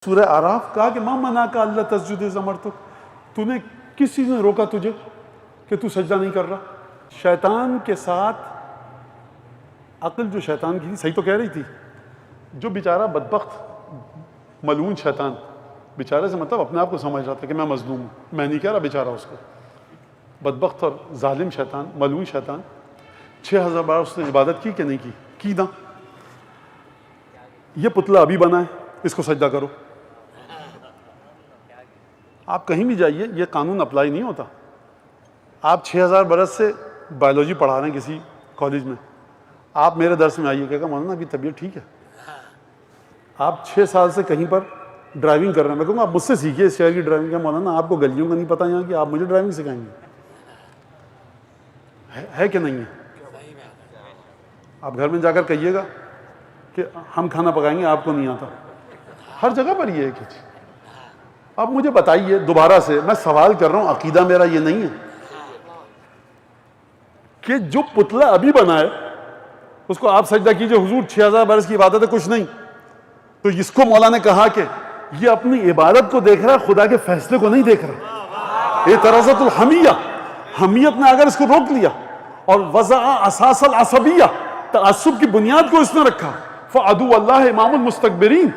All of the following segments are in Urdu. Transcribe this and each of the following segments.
سورہ اعراف کہا کہ ما منعک الا تسجد اذ امرتک، تو نے کس چیز نے روکا تجھے کہ تو سجدہ نہیں کر رہا؟ شیطان کے ساتھ عقل جو شیطان کی تھی صحیح تو کہہ رہی تھی، جو بیچارہ بدبخت ملعون شیطان، بیچارے سے مطلب اپنے آپ کو سمجھ رہا تھا کہ میں مظلوم ہوں، میں نہیں کہہ رہا بیچارہ اس کو، بدبخت اور ظالم شیطان، ملعون شیطان 6000 بار اس نے عبادت کی کہ نہیں کی نا، یہ پتلا ابھی بنا ہے اس کو سجدہ کرو۔ آپ کہیں بھی جائیے یہ قانون اپلائی نہیں ہوتا۔ آپ 6000 برس سے بایولوجی پڑھا رہے ہیں کسی کالج میں، آپ میرے درس میں آئیے کہا مولانا ابھی طبیعت ٹھیک ہے۔ آپ 6 سال سے کہیں پر ڈرائیونگ کر رہے ہیں، میں کہوں گا آپ مجھ سے سیکھیے اس شہر کی ڈرائیونگ۔ کیا مولانا آپ کو گلیوں کا نہیں پتہ یہاں کہ آپ مجھے ڈرائیونگ سکھائیں گے؟ ہے کہ نہیں ہے؟ آپ گھر میں جا کر کہیے گا کہ ہم کھانا پکائیں گے، آپ کو نہیں آتا۔ ہر جگہ پر یہ ہے کہ اب مجھے بتائیے دوبارہ سے، میں سوال کر رہا ہوں، عقیدہ میرا یہ نہیں ہے کہ جو پتلا ابھی بنا ہے اس کو آپ سجدہ کیجئے، حضور 6000 برس کی عبادت ہے کچھ نہیں، تو اس کو مولا نے کہا کہ یہ اپنی عبادت کو دیکھ رہا ہے، خدا کے فیصلے کو نہیں دیکھ رہا۔ اعتراضات الحمیہ، حمیت نے اگر اس کو روک لیا، اور وضع اساس العصبیہ، تعصب کی بنیاد کو اس نے رکھا، فعدو اللہ امام المستکبرین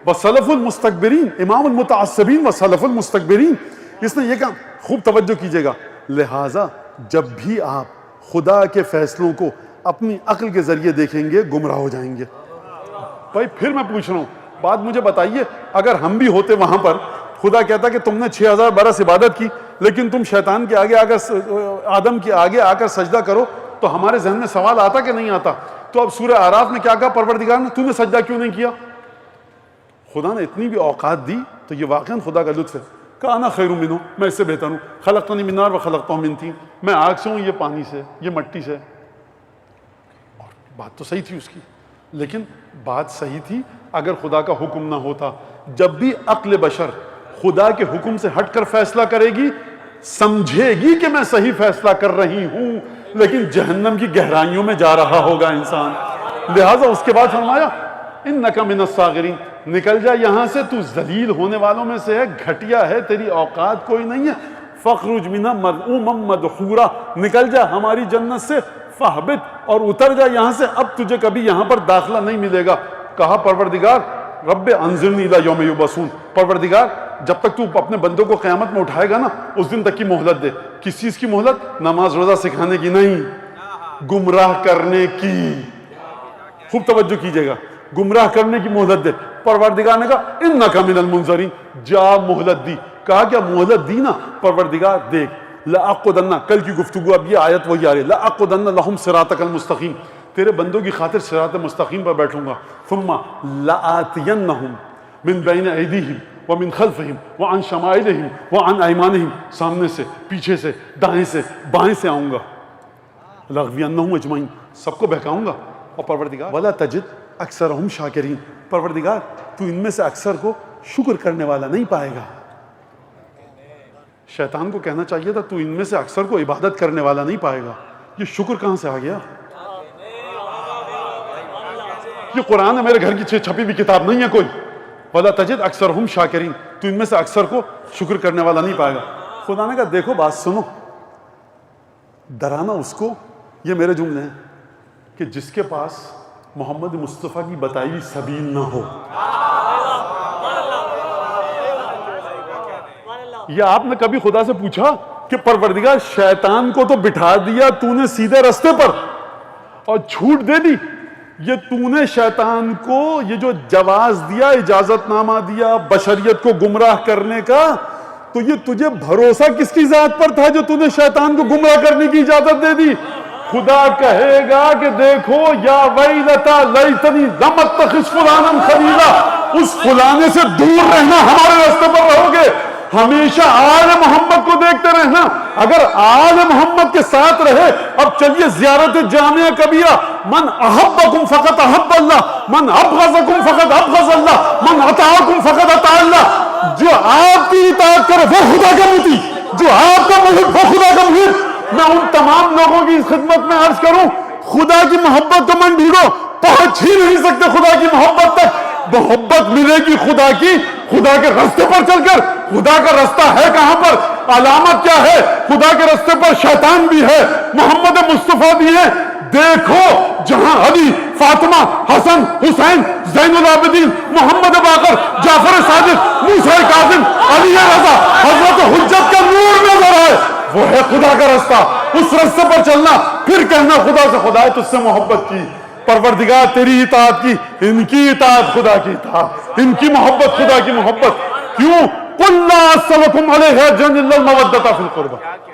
وسلف المستکبرین، امام المتعصبین وسلف المستکبرین، اس نے یہ کہا۔ خوب توجہ کیجئے گا، لہٰذا جب بھی آپ خدا کے فیصلوں کو اپنی عقل کے ذریعے دیکھیں گے گمراہ ہو جائیں گے۔ بھائی پھر میں پوچھ رہا ہوں، بات مجھے بتائیے، اگر ہم بھی ہوتے وہاں پر، خدا کہتا کہ تم نے 6000 برس عبادت کی لیکن تم شیطان کے آگے آ کر، آدم کے آگے آ کر سجدہ کرو، تو ہمارے ذہن میں سوال آتا کہ نہیں آتا؟ تو اب سورہ اعراف میں کیا کہا پروردگار نے؟ تو نے سجدہ کیوں نہیں کیا؟ خدا نے اتنی بھی اوقات دی تو یہ واقعاً خدا کا لطف ہے۔ کہ انا خیر منہ، میں اس سے بہتر ہوں، خلقتنی من نار وخلقتہ من طین، میں آگ سے ہوں، یہ پانی سے، یہ مٹی سے۔ اور بات تو صحیح تھی اس کی، لیکن بات صحیح تھی اگر خدا کا حکم نہ ہوتا۔ جب بھی عقل بشر خدا کے حکم سے ہٹ کر فیصلہ کرے گی، سمجھے گی کہ میں صحیح فیصلہ کر رہی ہوں، لیکن جہنم کی گہرائیوں میں جا رہا ہوگا انسان۔ لہٰذا اس کے بعد فرمایا انک من الصاغرین، نکل جا یہاں سے، تو ذلیل ہونے والوں میں سے ہے، گھٹیا ہے، تیری اوقات کوئی نہیں ہے۔ فاخرج منہا مذءوما مدحورا، نکل جا ہماری جنت سے، فاہبط، اور اتر جا یہاں سے، اب تجھے کبھی یہاں پر داخلہ نہیں ملے گا۔ کہا پروردگار رب انظرنی الی یوم یبعثون، پروردگار جب تک تو اپنے بندوں کو قیامت میں اٹھائے گا نا، اس دن تک کی مہلت دے۔ کس چیز کی مہلت؟ نماز روزہ سکھانے کی نہیں، گمراہ کرنے کی۔ خوب توجہ کیجئے گا، گمراہ کرنے کی مہلت دے۔ پروردگار نے کہا انک من المنظرین، جا مہلت دی۔ کہا کیا مہلت دی نا؟ پروردگار دیکھ، لاقعدن، کل کی گفتگو اب یہ آیت وہی آ رہی ہے، لاقعدن لہم صراطک المستقیم، تیرے بندوں کی خاطر صراط مستقیم پر بیٹھوں گا۔ ثم لآتینہم من بین ایدیہم ومن خلفہم وعن شمائلہم وعن ایمانہم، سامنے سے، پیچھے سے، دائیں سے، بائیں سے آؤں گا۔ لأغوینہم اجمعین، سب کو بہکاؤں گا۔ اور پروردگار ولا تجد اکثرہم شاکرین، پروردگار تو ان میں سے اکثر کو شکر کرنے والا نہیں پائے گا۔ شیطان کو کہنا چاہیے تھا تو ان میں سے اکثر کو عبادت کرنے والا نہیں پائے گا۔ یہ شکر کہاں سے آ گیا؟ یہ قرآن ہے، میرے گھر کی چھپی ہوئی کتاب نہیں ہے کوئی۔ ولا تجد اکثرہم شاکرین، تو ان میں سے اکثر کو شکر کرنے والا نہیں پائے گا۔ خدا نے کہا دیکھو بات سنو، ڈرانا اس کو، یہ میرے جملے ہیں، کہ جس کے پاس محمد مصطفیٰ کی بتائی ہوئی سبیل نہ ہو۔ یا آپ نے کبھی خدا سے پوچھا کہ پروردگار شیطان کو تو بٹھا دیا تو نے سیدھے رستے پر اور چھوٹ دے دی، یہ تو نے شیطان کو یہ جو جواز دیا، اجازت نامہ دیا بشریت کو گمراہ کرنے کا، تو یہ تجھے بھروسہ کس کی ذات پر تھا جو تو نے شیطان کو گمراہ کرنے کی اجازت دے دی؟ خدا کہے گا کہ دیکھو یا ویلتا لیتنی لم اتخذ فلانا خلیلا، اس فلانے سے دور رہنا، ہمارے راستے پر رہو گے، ہمیشہ آل محمد کو دیکھتے رہنا۔ اگر آل محمد کے ساتھ رہے، اب چلیے زیارت جامعہ کبیرہ، من احبکم فقط احب اللہ، من ابغضکم فقط ابغض اللہ، من اطاعکم فقط اطاع اللہ۔ جو آپ کی اطاعت کرے وہ خدا کا مطیع، جو آپ کا محب وہ خدا کا محب۔ میں ان تمام لوگوں کی خدمت میں عرض کروں، خدا کی محبت کو من ڈھونڈو، پہنچ ہی نہیں سکتے خدا کی محبت تک محبت ملے گی خدا کی خدا کے راستے پر چل کر. خدا کا راستہ ہے کہاں پر؟ علامت کیا ہے؟ خدا کے راستے پر شیطان بھی ہے، محمد مصطفیٰ بھی ہے. دیکھو جہاں علی، فاطمہ، حسن، حسین، زین العابدین، محمد باقر، جعفر صادق، موسیٰ کاظم، علی رضا، حضرت حجت کا نور نظر آئے، وہ ہے خدا کا راستہ. اس راستے پر چلنا، پھر کہنا خدا سے خدا ہے تجھ سے محبت کی، پروردگار تیری اطاعت کی، ان کی اطاعت خدا کی اطاعت، ان کی محبت خدا کی محبت. کیوں؟ قُلْ لَا أَسْأَلُكُمْ عَلَيْهِ أَجْرًا إِلَّا الْمَوَدَّةَ فِي الْقُرْبَى.